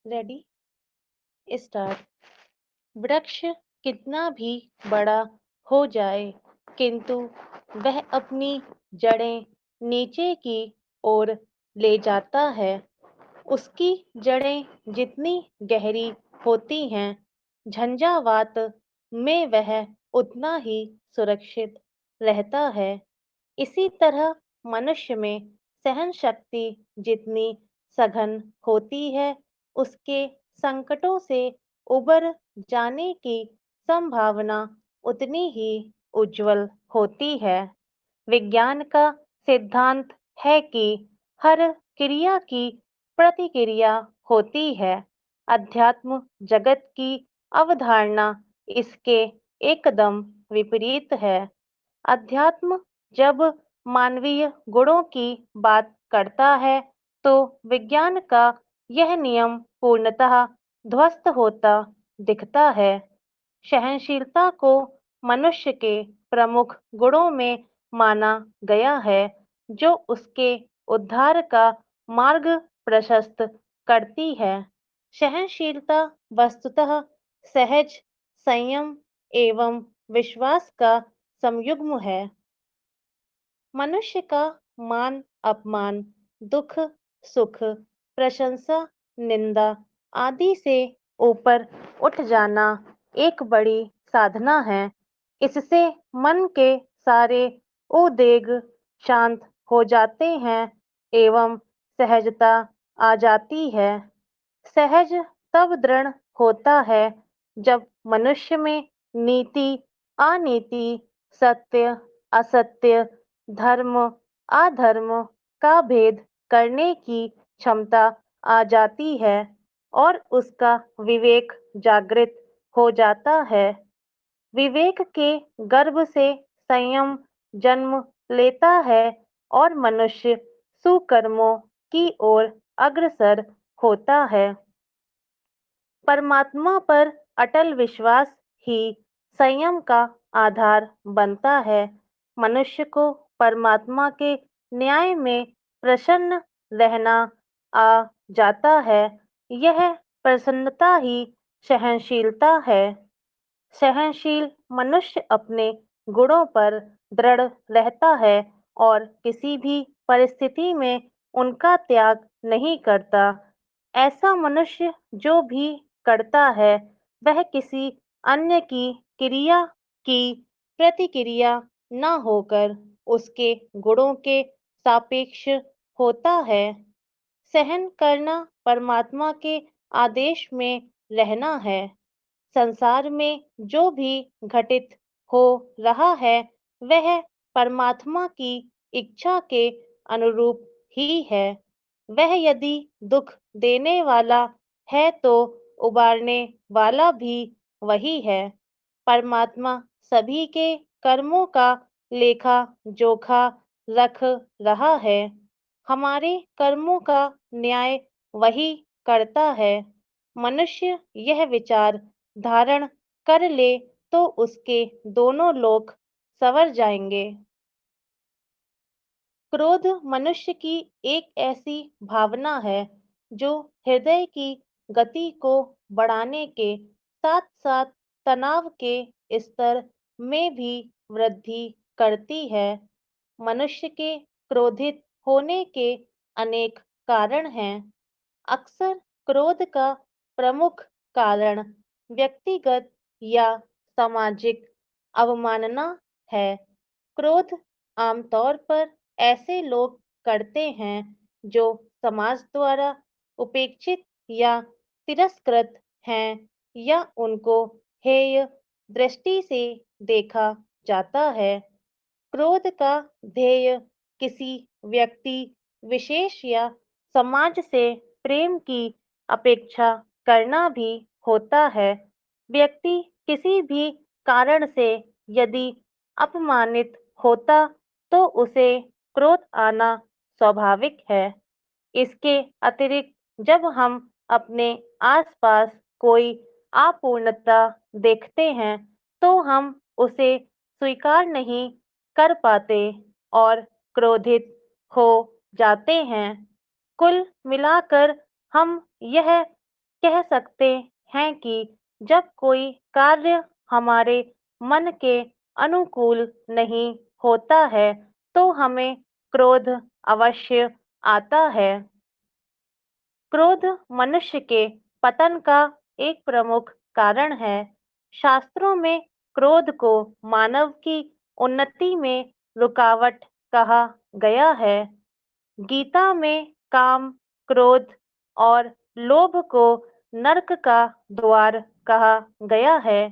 Ready start. वृक्ष कितना भी बड़ा हो जाए, किंतु वह अपनी जड़ें नीचे की ओर ले जाता है। उसकी जड़ें जितनी गहरी होती हैं, झंझावात में वह उतना ही सुरक्षित रहता है। इसी तरह मनुष्य में सहन शक्ति जितनी सघन होती है, उसके संकटों से उबर जाने की संभावना उतनी ही उज्जवल होती है। विज्ञान का सिद्धांत है कि हर क्रिया की प्रतिक्रिया होती है। अध्यात्म जगत की अवधारणा इसके एकदम विपरीत है। अध्यात्म जब मानवीय गुणों की बात करता है, तो विज्ञान का यह नियम पूर्णतः ध्वस्त होता दिखता है। सहनशीलता को मनुष्य के प्रमुख गुणों में माना गया है, जो उसके उद्धार का मार्ग प्रशस्त करती है। सहनशीलता वस्तुतः सहज, संयम एवं विश्वास का संयुग्म है। मनुष्य का मान अपमान, दुख सुख, प्रशंसा निंदा आदि से ऊपर उठ जाना एक बड़ी साधना है। इससे मन के सारे उद्वेग शांत हो जाते हैं एवं सहजता आ जाती है। सहज तब दृढ़ होता है जब मनुष्य में नीति अनीति, सत्य असत्य, धर्म अधर्म का भेद करने की क्षमता आ जाती है और उसका विवेक जागृत हो जाता है। विवेक के गर्भ से संयम जन्म लेता है और मनुष्य सुकर्मों की ओर अग्रसर होता है। परमात्मा पर अटल विश्वास ही संयम का आधार बनता है। मनुष्य को परमात्मा के न्याय में प्रसन्न रहना आ जाता है। यह प्रसन्नता ही सहनशीलता है। सहनशील मनुष्य अपने गुणों पर दृढ़ रहता है और किसी भी परिस्थिति में उनका त्याग नहीं करता। ऐसा मनुष्य जो भी करता है, वह किसी अन्य की क्रिया की प्रतिक्रिया न होकर उसके गुणों के सापेक्ष होता है। सहन करना परमात्मा के आदेश में रहना है। संसार में जो भी घटित हो रहा है, वह परमात्मा की इच्छा के अनुरूप ही है। वह यदि दुख देने वाला है, तो उबारने वाला भी वही है। परमात्मा सभी के कर्मों का लेखा जोखा रख रहा है। हमारे कर्मों का न्याय वही करता है। मनुष्य यह विचार धारण कर ले, तो उसके दोनों लोक संवर जाएंगे। क्रोध मनुष्य की एक ऐसी भावना है जो हृदय की गति को बढ़ाने के साथ साथ तनाव के स्तर में भी वृद्धि करती है। मनुष्य के क्रोधित होने के अनेक कारण हैं। अक्सर क्रोध का प्रमुख कारण व्यक्तिगत या सामाजिक अवमानना है। क्रोध आमतौर पर ऐसे लोग करते हैं जो समाज द्वारा उपेक्षित या तिरस्कृत हैं या उनको हेय दृष्टि से देखा जाता है। क्रोध का ध्येय किसी व्यक्ति विशेष या समाज से प्रेम की अपेक्षा करना भी होता है। व्यक्ति किसी भी कारण से यदि अपमानित होता, तो उसे क्रोध आना स्वाभाविक है। इसके अतिरिक्त जब हम अपने आसपास कोई अपूर्णता देखते हैं, तो हम उसे स्वीकार नहीं कर पाते और क्रोधित हो जाते हैं। कुल मिलाकर हम यह कह सकते हैं कि जब कोई कार्य हमारे मन के अनुकूल नहीं होता है, तो हमें क्रोध अवश्य आता है। क्रोध मनुष्य के पतन का एक प्रमुख कारण है। शास्त्रों में क्रोध को मानव की उन्नति में रुकावट कहा गया है। गीता में काम, क्रोध और लोभ को नरक का द्वार कहा गया है।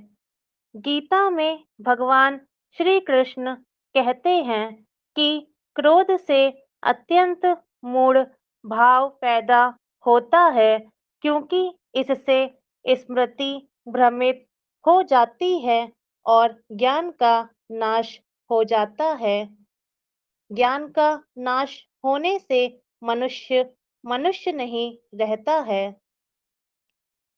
गीता में भगवान श्री कृष्ण कहते हैं कि क्रोध से अत्यंत मूढ़ भाव पैदा होता है, क्योंकि इससे स्मृति भ्रमित हो जाती है और ज्ञान का नाश हो जाता है। ज्ञान का नाश होने से मनुष्य मनुष्य नहीं रहता है।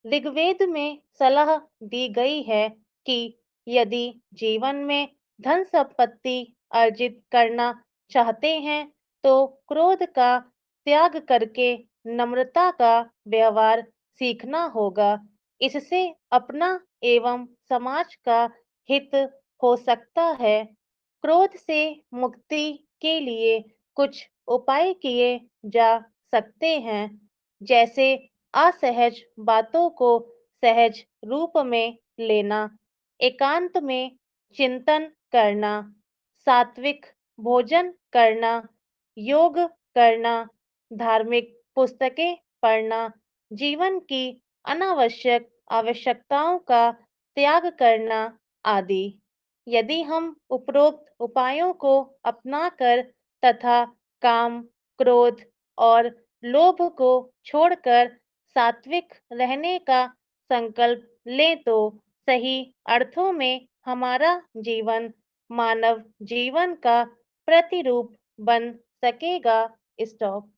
ऋग्वेद में सलाह दी गई है कि यदि जीवन में धन संपत्ति अर्जित करना चाहते हैं, तो क्रोध का त्याग करके नम्रता का व्यवहार सीखना होगा। इससे अपना एवं समाज का हित हो सकता है। क्रोध से मुक्ति के लिए कुछ उपाय किए जा सकते हैं, जैसे असहज बातों को सहज रूप में लेना, एकांत में चिंतन करना, सात्विक भोजन करना, योग करना, धार्मिक पुस्तकें पढ़ना, जीवन की अनावश्यक आवश्यकताओं का त्याग करना आदि। यदि हम उपरोक्त उपायों को अपनाकर तथा काम, क्रोध और लोभ को छोड़कर सात्विक रहने का संकल्प लें, तो सही अर्थों में हमारा जीवन मानव जीवन का प्रतिरूप बन सकेगा। स्टॉप।